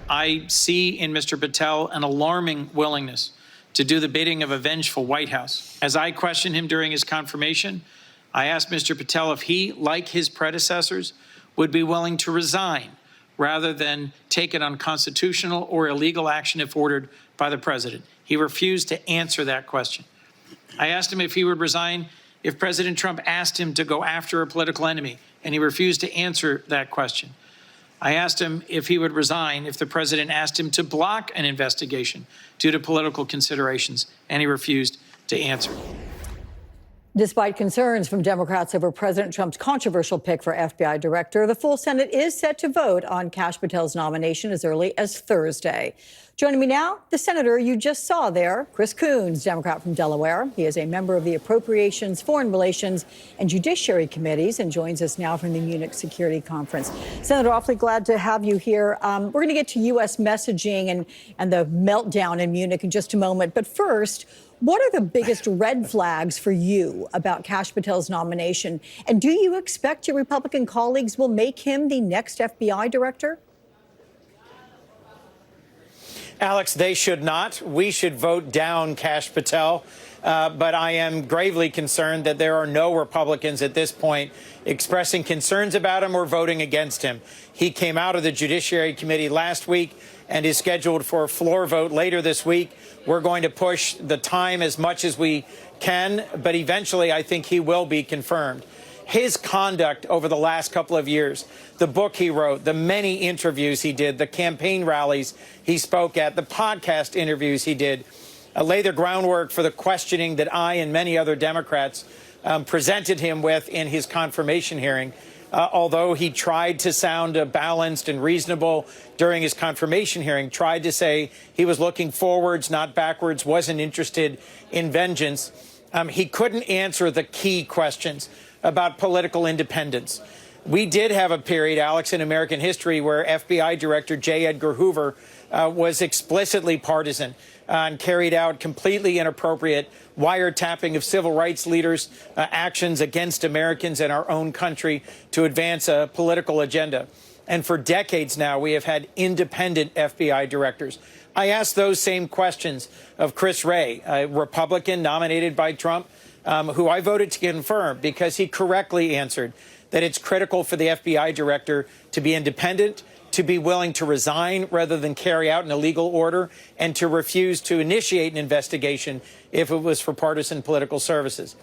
I see in Mr. Patel an alarming willingness to do the bidding of a vengeful White House. As I questioned him during his confirmation, I asked Mr. Patel if he, like his predecessors, would be willing to resign rather than take an unconstitutional or illegal action if ordered by the president. He refused to answer that question. I asked him if he would resign if President Trump asked him to go after a political enemy, and he refused to answer that question. I asked him if he would resign if the president asked him to block an investigation due to political considerations, and he refused to answer. Despite concerns from Democrats over President Trump's controversial pick for FBI director, the full Senate is set to vote on Kash Patel's nomination as early as Thursday. Joining me now, the senator you just saw there, Chris Coons, Democrat from Delaware. He is a member of the Appropriations, Foreign Relations, and Judiciary Committees and joins us now from the Munich Security Conference. Senator, awfully glad to have you here. We're going to get to U.S. messaging and the meltdown in Munich in just a moment. But first, what are the biggest red flags for you about Kash Patel's nomination? And do you expect your Republican colleagues will make him the next FBI director? Alex, they should not. We should vote down Kash Patel. But I am gravely concerned that there are no Republicans at this point expressing concerns about him or voting against him. He came out of the Judiciary Committee last week and is scheduled for a floor vote later this week. We're going to push the time as much as we can, but eventually I think he will be confirmed. His conduct over the last couple of years, the book he wrote, the many interviews he did, the campaign rallies he spoke at, the podcast interviews he did, lay the groundwork for the questioning that I and many other Democrats presented him with in his confirmation hearing. Although he tried to sound balanced and reasonable during his confirmation hearing, tried to say he was looking forwards, not backwards, wasn't interested in vengeance, he couldn't answer the key questions about political independence. We did have a period, Alex, in American history where FBI Director J. Edgar Hoover was explicitly partisan and carried out completely inappropriate wiretapping of civil rights leaders, actions against Americans in our own country to advance a political agenda. And for decades now, we have had independent FBI directors. I asked those same questions of Chris Wray, a Republican nominated by Trump, who I voted to confirm because he correctly answered that it's critical for the FBI director to be independent, to be willing to resign rather than carry out an illegal order, and to refuse to initiate an investigation if it was for partisan political purposes.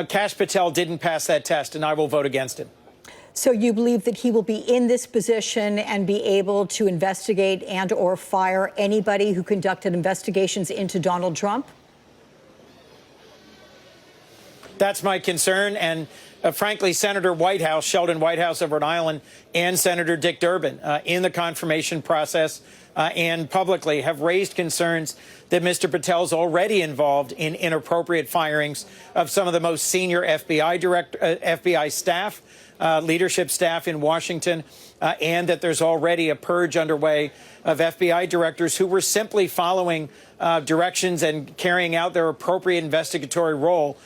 Kash Patel didn't pass that test, and I will vote against him. So you believe that he will be in this position and be able to investigate and or fire anybody who conducted investigations into Donald Trump? That's my concern. And frankly, Senator Whitehouse, Sheldon Whitehouse of Rhode Island, and Senator Dick Durbin in the confirmation process and publicly have raised concerns that Mr. Patel's already involved in inappropriate firings of some of the most senior FBI staff, leadership staff in Washington, and that there's already a purge underway of FBI directors who were simply following directions and carrying out their appropriate investigatory role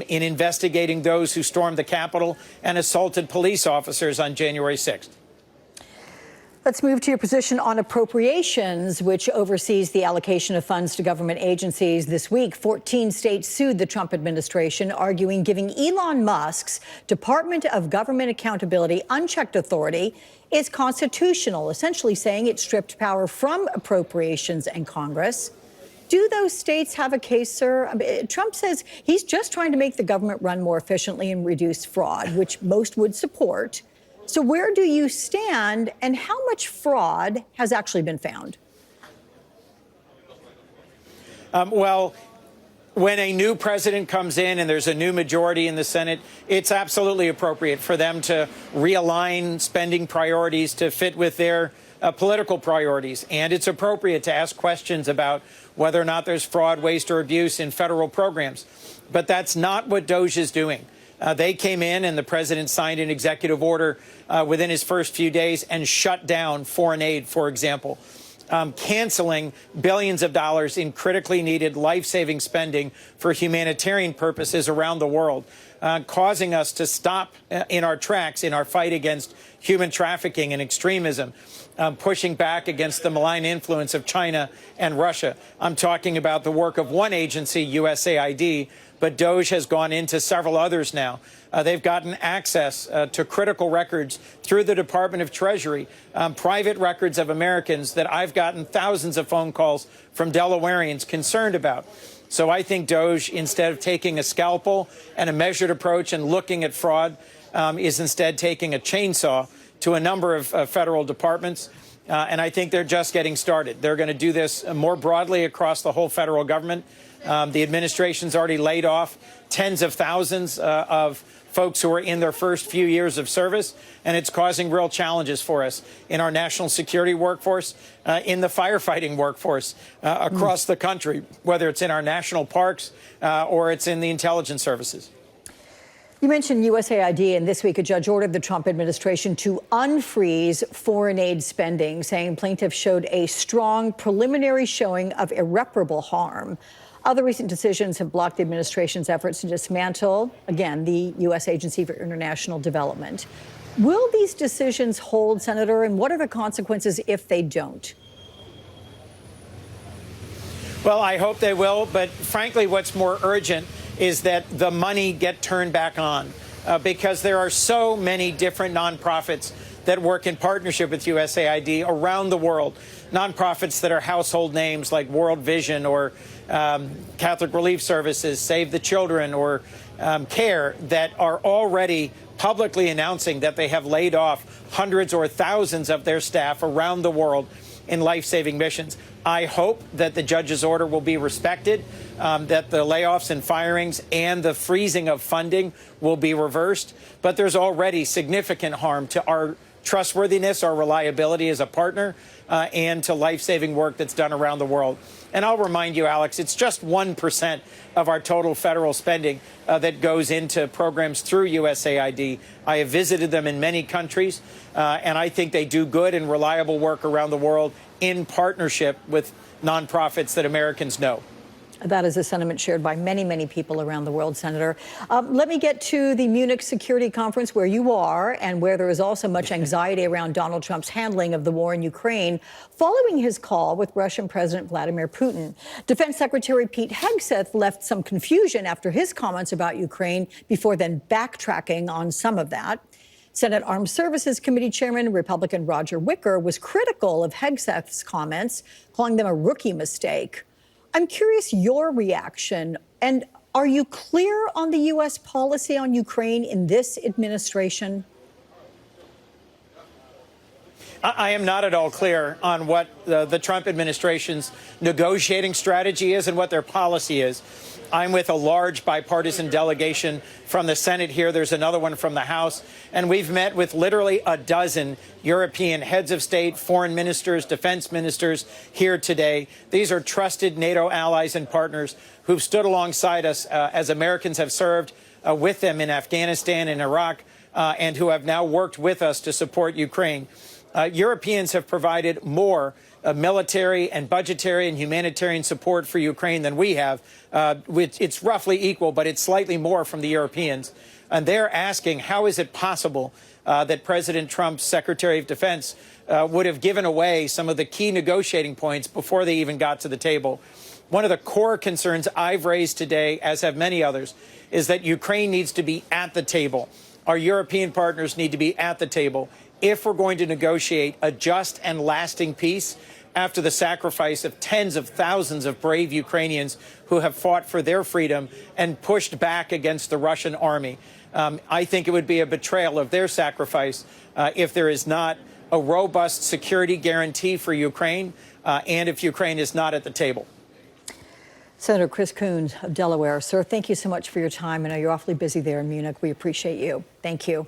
in investigating those who stormed the Capitol and assaulted police officers on January 6th. Let's move to your position on appropriations, which oversees the allocation of funds to government agencies. This week, 14 states sued the Trump administration, arguing giving Elon Musk's Department of Government Accountability unchecked authority is constitutional, essentially saying it stripped power from appropriations and Congress. Do those states have a case, sir? I mean, Trump says he's just trying to make the government run more efficiently and reduce fraud, which most would support. So where do you stand, and how much fraud has actually been found? Well, when a new president comes in and there's a new majority in the Senate, it's absolutely appropriate for them to realign spending priorities to fit with their political priorities. And it's appropriate to ask questions about whether or not there's fraud, waste, or abuse in federal programs. But that's not what DOGE is doing. They came in and the president signed an executive order within his first few days and shut down foreign aid, for example, canceling billions of dollars in critically needed life-saving spending for humanitarian purposes around the world. causing us to stop in our tracks in our fight against human trafficking and extremism, pushing back against the malign influence of China and Russia. I'm talking about the work of one agency, USAID, but DOGE has gone into several others now. They've gotten access to critical records through the Department of Treasury, private records of Americans that I've gotten thousands of phone calls from Delawareans concerned about. So I think DOGE, instead of taking a scalpel and a measured approach and looking at fraud, is instead taking a chainsaw to a number of federal departments. And I think they're just getting started. They're going to do this more broadly across the whole federal government. The administration's already laid off tens of thousands of folks who are in their first few years of service, and it's causing real challenges for us in our national security workforce, in the firefighting workforce across the country, whether it's in our national parks or it's in the intelligence services. You mentioned USAID, and this week a judge ordered the Trump administration to unfreeze foreign aid spending, saying plaintiffs showed a strong preliminary showing of irreparable harm. Other recent decisions have blocked the administration's efforts to dismantle, again, the U.S. Agency for International Development. Will these decisions hold, Senator, and what are the consequences if they don't? Well, I hope they will, but frankly, what's more urgent is that the money get turned back on because there are so many different nonprofits that work in partnership with USAID around the world. Nonprofits that are household names like World Vision or Catholic Relief Services, Save the Children, or CARE that are already publicly announcing that they have laid off hundreds or thousands of their staff around the world in life-saving missions. I hope that the judge's order will be respected, that the layoffs and firings and the freezing of funding will be reversed. But there's already significant harm to our trustworthiness, our reliability as a partner, and to life-saving work that's done around the world. And I'll remind you, Alex, it's just 1% of our total federal spending that goes into programs through USAID. I have visited them in many countries, and I think they do good and reliable work around the world in partnership with nonprofits that Americans know. That is a sentiment shared by many, many people around the world, Senator. Let me get to the Munich Security Conference where you are and where there is also much anxiety around Donald Trump's handling of the war in Ukraine following his call with Russian President Vladimir Putin. Defense Secretary Pete Hegseth left some confusion after his comments about Ukraine before then backtracking on some of that. Senate Armed Services Committee Chairman Republican Roger Wicker was critical of Hegseth's comments, calling them a rookie mistake. I'm curious your reaction. And are you clear on the U.S. policy on Ukraine in this administration? I am not at all clear on what the Trump administration's negotiating strategy is and what their policy is. I'm with a large bipartisan delegation from the Senate here. There's another one from the House. And we've met with literally a dozen European heads of state, foreign ministers, defense ministers here today. These are trusted NATO allies and partners who've stood alongside us as Americans have served with them in Afghanistan and Iraq and who have now worked with us to support Ukraine. Europeans have provided more military and budgetary and humanitarian support for Ukraine than we have. It's roughly equal, but it's slightly more from the Europeans. And they're asking, how is it possible that President Trump's Secretary of Defense would have given away some of the key negotiating points before they even got to the table? One of the core concerns I've raised today, as have many others, is that Ukraine needs to be at the table. Our European partners need to be at the table if we're going to negotiate a just and lasting peace after the sacrifice of tens of thousands of brave Ukrainians who have fought for their freedom and pushed back against the Russian army. I think it would be a betrayal of their sacrifice if there is not a robust security guarantee for Ukraine and if Ukraine is not at the table. Senator Chris Coons of Delaware. Sir, thank you so much for your time. I know you're awfully busy there in Munich. We appreciate you. Thank you.